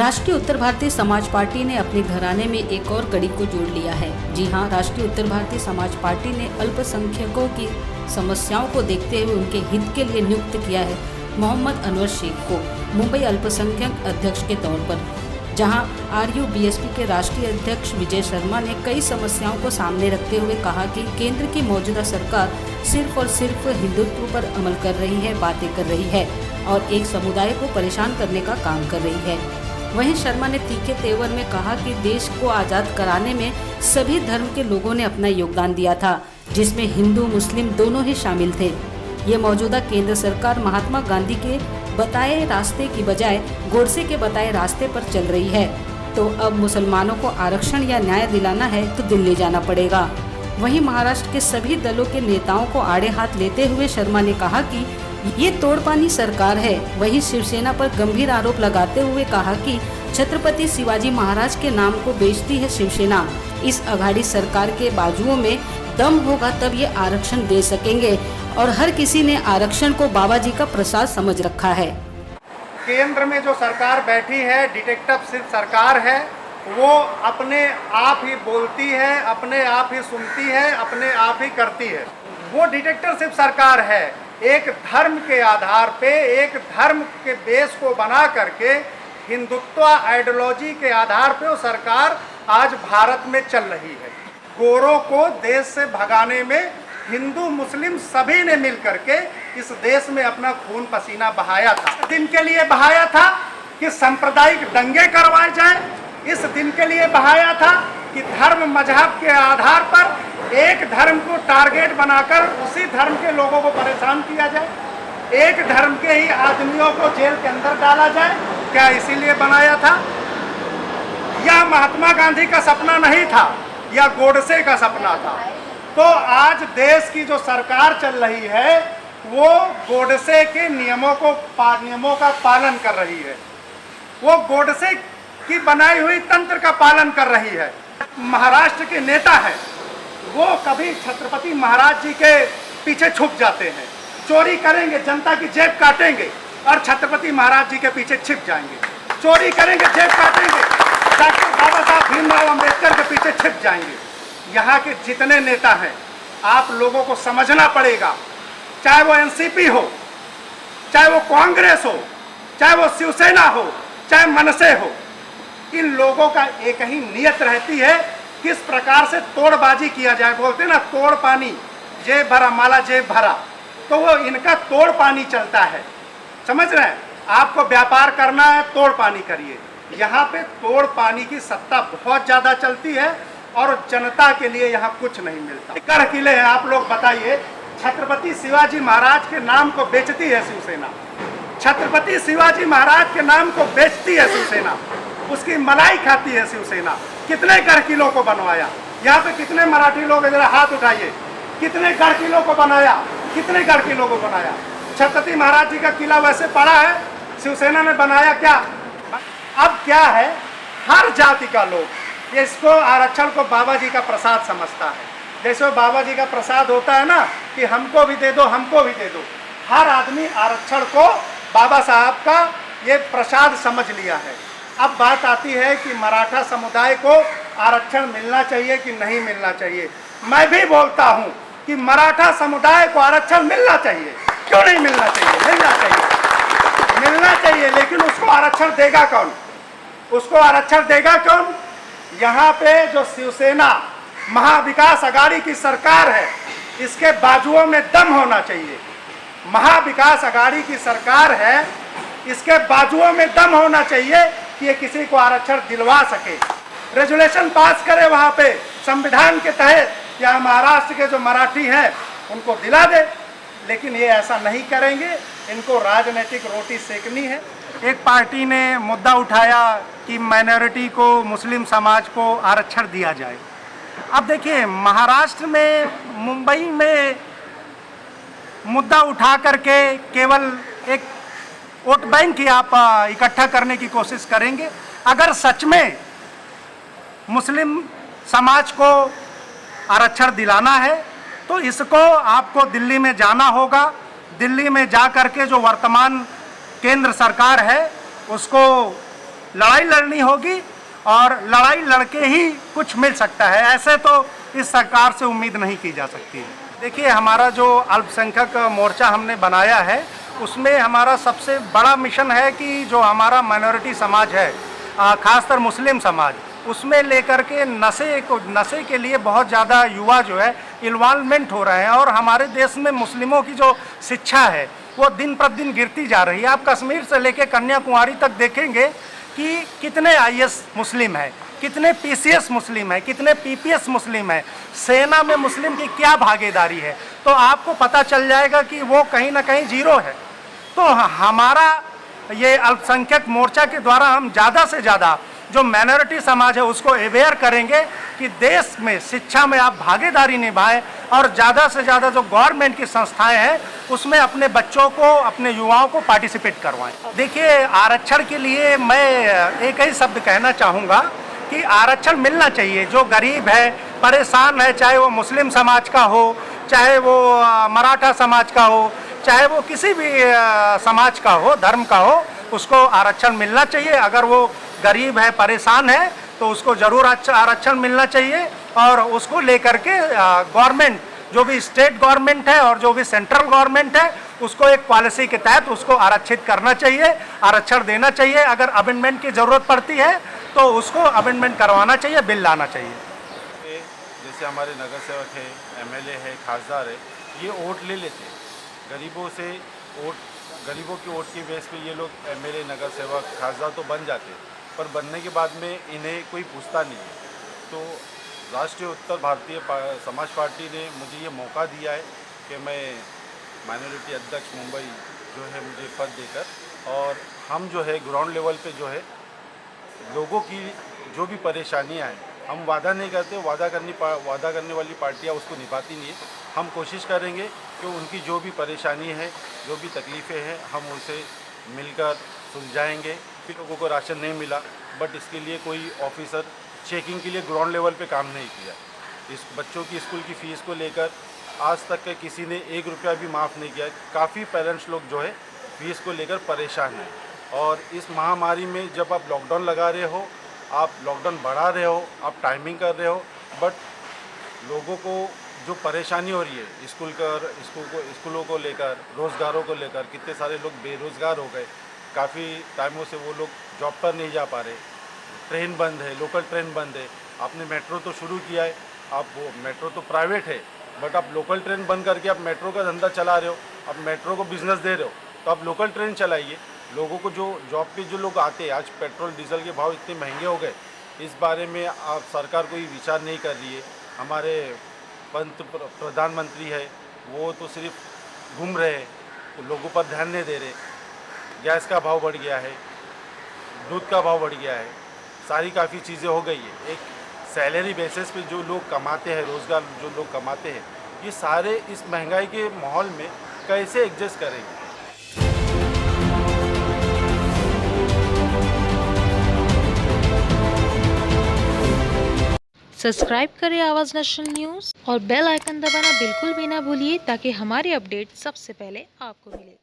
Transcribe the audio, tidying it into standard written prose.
राष्ट्रीय उत्तर भारतीय समाज पार्टी ने अपने घराने में एक और कड़ी को जोड़ लिया है। जी हां, राष्ट्रीय उत्तर भारतीय समाज पार्टी ने अल्पसंख्यकों की समस्याओं को देखते हुए उनके हित के लिए नियुक्त किया है मोहम्मद अनवर शेख को मुंबई अल्पसंख्यक अध्यक्ष के तौर पर। जहां आरयूबीएसपी के राष्ट्रीय अध्यक्ष विजय शर्मा ने कई समस्याओं को सामने रखते हुए कहा कि केंद्र की मौजूदा सरकार सिर्फ और सिर्फ हिंदुत्व पर अमल कर रही है, बातें कर रही है और एक समुदाय को परेशान करने का काम कर रही है। वहीं शर्मा ने तीखे तेवर में कहा कि देश को आज़ाद कराने में सभी धर्म के लोगों ने अपना योगदान दिया था, जिसमें हिंदू मुस्लिम दोनों ही शामिल थे। ये मौजूदा केंद्र सरकार महात्मा गांधी के बताए रास्ते की बजाय गोडसे के बताए रास्ते पर चल रही है। तो अब मुसलमानों को आरक्षण या न्याय दिलाना है तो दिल्ली जाना पड़ेगा। वहीं महाराष्ट्र के सभी दलों के नेताओं को आड़े हाथ लेते हुए शर्मा ने कहा कि ये तोड़पानी सरकार है। वहीं शिवसेना पर गंभीर आरोप लगाते हुए कहा कि छत्रपति शिवाजी महाराज के नाम को बेचती है शिवसेना। इस अघाड़ी सरकार के बाजुओं में दम होगा तब ये आरक्षण दे सकेंगे और हर किसी ने आरक्षण को बाबा जी का प्रसाद समझ रखा है। केंद्र में जो सरकार बैठी है, डिटेक्टिव सरकार है, वो अपने आप ही बोलती है, अपने आप ही सुनती है, अपने आप ही करती है। वो डिटेक्टिव सरकार है। एक धर्म के आधार पे, एक धर्म के बेस को बना करके हिंदुत्व आइडियोलॉजी के आधार पे वो सरकार आज भारत में चल रही है। गोरों को देश से भगाने में हिंदू मुस्लिम सभी ने मिल करके इस देश में अपना खून पसीना बहाया था। इस दिन के लिए बहाया था कि सांप्रदायिक दंगे करवाए जाए। इस दिन के लिए बहाया था कि धर्म मजहब के आधार पर एक धर्म को टारगेट बनाकर उसी धर्म के लोगों को परेशान किया जाए, एक धर्म के ही आदमियों को जेल के अंदर डाला जाए। क्या इसीलिए बनाया था? यह महात्मा गांधी का सपना नहीं था, यह गोडसे का सपना था। तो आज देश की जो सरकार चल रही है वो गोडसे के नियमों का पालन कर रही है। वो गोडसे की बनाई हुई तंत्र का पालन कर रही है। महाराष्ट्र के नेता है, वो कभी छत्रपति महाराज जी के पीछे छुप जाते हैं, चोरी करेंगे, जनता की जेब काटेंगे और छत्रपति महाराज जी के पीछे छिप जाएंगे। चोरी करेंगे, जेब काटेंगे, डॉक्टर बाबा साहब भीमराव अम्बेडकर के पीछे छिप जाएंगे। यहाँ के जितने नेता हैं, आप लोगों को समझना पड़ेगा, चाहे वो एनसीपी हो, चाहे वो कांग्रेस हो, चाहे वो शिवसेना हो, चाहे मनसे हो, इन लोगों का एक ही नियत रहती है, किस प्रकार से तोड़बाजी किया जाए। बोलते ना, तोड़ पानी जेब भरा, माला जेब भरा। तो वो इनका तोड़ पानी चलता है। समझ रहे हैं? आपको व्यापार करना है, तोड़ पानी करिए। यहाँ पे तोड़ पानी की सत्ता बहुत ज़्यादा चलती है और जनता के लिए यहाँ कुछ नहीं मिलता। गढ़ किले हैं, आप लोग बताइए, छत्रपति शिवाजी महाराज के नाम को बेचती है शिवसेना। छत्रपति शिवाजी महाराज के नाम को बेचती है शिवसेना, उसकी मलाई खाती है शिवसेना। कितने गढ़ किलों को बनवाया? यहाँ पे कितने मराठी लोग, जरा हाथ उठाइए, कितने गढ़ किलों को बनाया? कितने गढ़ किलों को बनाया? छत्रपति महाराज जी का किला वैसे पड़ा है, शिवसेना ने बनाया क्या? अब क्या है, हर जाति का लोग इसको आरक्षण को बाबा जी का प्रसाद समझता है। जैसे वो बाबा जी का प्रसाद होता है ना कि हमको भी दे दो, हमको भी दे दो। हर आदमी आरक्षण को बाबा साहब का ये प्रसाद समझ लिया है। अब बात आती है कि मराठा समुदाय को आरक्षण मिलना चाहिए कि नहीं मिलना चाहिए। मैं भी बोलता हूँ कि मराठा समुदाय को आरक्षण मिलना चाहिए। क्यों नहीं मिलना चाहिए? मिलना चाहिए, मिलना चाहिए। लेकिन उसको आरक्षण देगा कौन? उसको आरक्षण देगा कौन? यहाँ पे जो शिवसेना महाविकास अघाड़ी की सरकार है, इसके बाजुओं में दम होना चाहिए। महाविकास अघाड़ी की सरकार है, इसके बाजुओं में दम होना चाहिए कि ये किसी को आरक्षण दिलवा सके, रेजुलेशन पास करे वहाँ पे संविधान के तहत, या महाराष्ट्र के जो मराठी हैं उनको दिला दे। लेकिन ये ऐसा नहीं करेंगे, इनको राजनीतिक रोटी सेकनी है। एक पार्टी ने मुद्दा उठाया कि माइनॉरिटी को, मुस्लिम समाज को आरक्षण दिया जाए। अब देखिए, महाराष्ट्र में, मुंबई में मुद्दा उठा करके केवल एक वोट बैंक ही आप इकट्ठा करने की कोशिश करेंगे। अगर सच में मुस्लिम समाज को आरक्षण दिलाना है तो इसको आपको दिल्ली में जाना होगा। दिल्ली में जा करके जो वर्तमान केंद्र सरकार है उसको लड़ाई लड़नी होगी और लड़ाई लड़के ही कुछ मिल सकता है, ऐसे तो इस सरकार से उम्मीद नहीं की जा सकती है। देखिए, हमारा जो अल्पसंख्यक मोर्चा हमने बनाया है उसमें हमारा सबसे बड़ा मिशन है कि जो हमारा माइनॉरिटी समाज है, खासकर मुस्लिम समाज, उसमें लेकर के नशे के लिए बहुत ज़्यादा युवा जो है इन्वॉल्वमेंट हो रहे हैं और हमारे देश में मुस्लिमों की जो शिक्षा है वो दिन प्रतिदिन गिरती जा रही है। आप कश्मीर से लेकर कन्याकुमारी तक देखेंगे कि कितने आईएएस मुस्लिम हैं, कितने पीसीएस मुस्लिम हैं, कितने पीपीएस मुस्लिम हैं, सेना में मुस्लिम की क्या भागीदारी है, तो आपको पता चल जाएगा कि वो कहीं ना कहीं जीरो है। तो हमारा ये अल्पसंख्यक मोर्चा के द्वारा हम ज़्यादा से ज़्यादा जो माइनॉरिटी समाज है उसको अवेयर करेंगे कि देश में शिक्षा में आप भागीदारी निभाएं और ज़्यादा से ज़्यादा जो गवर्नमेंट की संस्थाएं हैं उसमें अपने बच्चों को, अपने युवाओं को पार्टिसिपेट करवाएं। देखिए, आरक्षण के लिए मैं एक ही शब्द कहना चाहूँगा कि आरक्षण मिलना चाहिए। जो गरीब है, परेशान है, चाहे वो मुस्लिम समाज का हो, चाहे वो मराठा समाज का हो, चाहे वो किसी भी समाज का हो, धर्म का हो, उसको आरक्षण मिलना चाहिए। अगर वो गरीब है, परेशान है, तो उसको ज़रूर आरक्षण मिलना चाहिए और उसको लेकर के गवर्नमेंट, जो भी स्टेट गवर्नमेंट है और जो भी सेंट्रल गवर्नमेंट है, उसको एक पॉलिसी के तहत उसको आरक्षित करना चाहिए, आरक्षण देना चाहिए। अगर अमेंडमेंट की ज़रूरत पड़ती है तो उसको अमेंडमेंट करवाना चाहिए, बिल लाना चाहिए। जैसे हमारे नगर सेवक है, एमएलए है, खासदार है, ये वोट ले लेते हैं गरीबों से, गरीबों की वोट की बेस पे ये लोग एमएलए, नगर सेवक, खासदार तो बन जाते हैं, पर बनने के बाद में इन्हें कोई पूछता नहीं है। तो राष्ट्रीय उत्तर भारतीय समाज पार्टी ने मुझे ये मौका दिया है कि मैं माइनॉरिटी अध्यक्ष मुंबई जो है मुझे पद देकर, और हम जो है ग्राउंड लेवल पे जो है लोगों की जो भी परेशानियां हैं, हम वादा नहीं करते, वादा करने वाली पार्टियां उसको निभाती नहीं है। हम कोशिश करेंगे कि उनकी जो भी परेशानी है, जो भी तकलीफ़ें हैं, हम उनसे मिलकर सुलझाएंगे। फिर लोगों को राशन नहीं मिला, बट इसके लिए कोई ऑफिसर चेकिंग के लिए ग्राउंड लेवल पे काम नहीं किया। इस बच्चों की स्कूल की फ़ीस को लेकर आज तक के किसी ने 1 रुपया भी माफ़ नहीं किया। काफ़ी पेरेंट्स लोग जो है फ़ीस को लेकर परेशान हैं। और इस महामारी में जब आप लॉकडाउन लगा रहे हो, आप लॉकडाउन बढ़ा रहे हो, आप टाइमिंग कर रहे हो, बट लोगों को जो परेशानी हो रही है स्कूलों को लेकर, रोज़गारों को लेकर, कितने सारे लोग बेरोज़गार हो गए, काफ़ी टाइमों से वो लोग जॉब पर नहीं जा पा रहे, ट्रेन बंद है, लोकल ट्रेन बंद है। आपने मेट्रो तो शुरू किया है, आप वो मेट्रो तो प्राइवेट है, बट आप लोकल ट्रेन बंद करके आप मेट्रो का धंधा चला रहे हो, आप मेट्रो को बिजनेस दे रहे हो, तो आप लोकल ट्रेन चलाइए। लोगों को जो जॉब पे जो लोग आते हैं, आज पेट्रोल डीजल के भाव इतने महंगे हो गए, इस बारे में आप सरकार कोई विचार नहीं कर रही है। हमारे प्रधानमंत्री है वो तो सिर्फ घूम रहे हैं, तो लोगों पर ध्यान नहीं दे रहे। गैस का भाव बढ़ गया है, दूध का भाव बढ़ गया है, सारी काफ़ी चीज़ें हो गई है। एक सैलरी बेसिस पे जो लोग कमाते हैं, रोज़गार जो लोग कमाते हैं, ये सारे इस महंगाई के माहौल में कैसे एडजस्ट करेंगे। सब्सक्राइब करें आवाज़ नेशनल न्यूज़ और बेल आइकन दबाना बिल्कुल भी ना भूलिए ताकि हमारी अपडेट सबसे पहले आपको मिले।